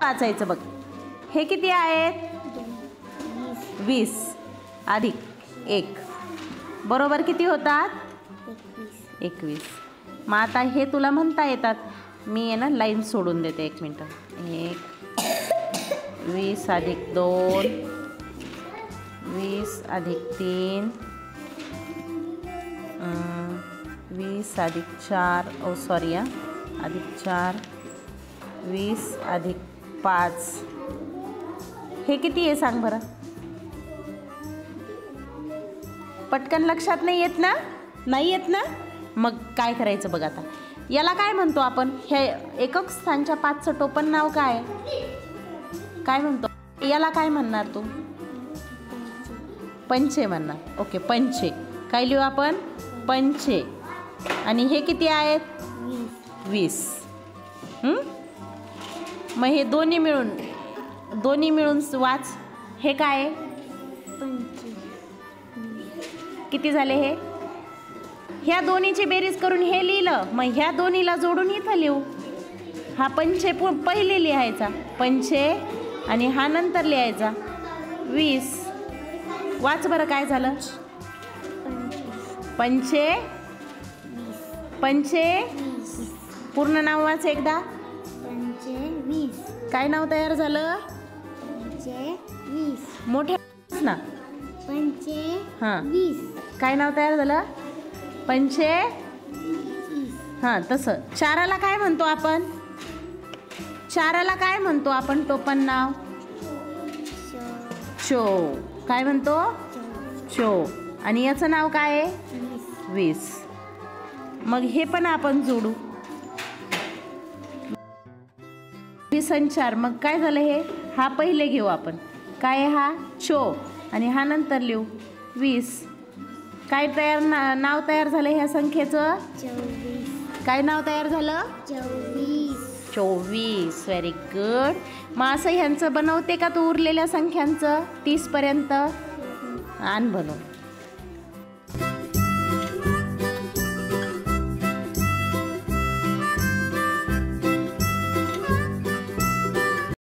वाचायचं बघ. हे किती आहेत? 20 अधिक 1 बरोबर किती होतात? 21. मग आता हे तुला म्हणता येतात. मी आहे ना लाईन सोडून देते 1 मिनटं. 1 20 अधिक 2 20 अधिक 3 20 अधिक 4 सॉरी अधिक 4 20 अधिक 5 हे किती आहे सांग बरं? पटकन लक्षात नाही येत ना? नाही येत ना? मग काय करायचं बघ आता. याला काय म्हणतो आपण? हे एकक स्थानच्या 5चं टोपण नाव काय? काय म्हणतो याला? काय म्हणणार तू? पंचे म्हणणार. ओके, पंचे. काय लिहू आपण? पंचे. आणि हे किती आहेत? 20. मग हे दोन्ही मिळून वाच. हे काय? किती झाले हे? ह्या दोन्हीची बेरीज करून हे लिहिलं. मग ह्या दोन्हीला जोडून इथं लिहू. हा पंचे पहिले लिहायचा पंचे आणि हा नंतर लिहायचा 20. वाच बरं काय झालं? पंचे पूर्ण नाव वाच एकदा. काय नाव तयार झालं? मोठे ना. हां, काय नाव तयार झालं? पंचे. हां, तसं. चाराला काय म्हणतो आपण? चाराला काय म्हणतो आपण टोपण नाव? चो. काय म्हणतो? चो. आणि याचं नाव काय आहे? 20. मग हे पण आपण जोडू. 20 आणि 4. मग काय झालं हे? हा पहिले घेऊ आपण. काय आहे हा? चो. आणि हा नंतर लिहू 20. काय नाव तयार झालं ह्या संख्येचं? 24. काय नाव तयार झालं? 24. Very good. मग असं ह्यांचं बनवते का तू उरलेल्या संख्यांचं 30 पर्यंत? आण बनव.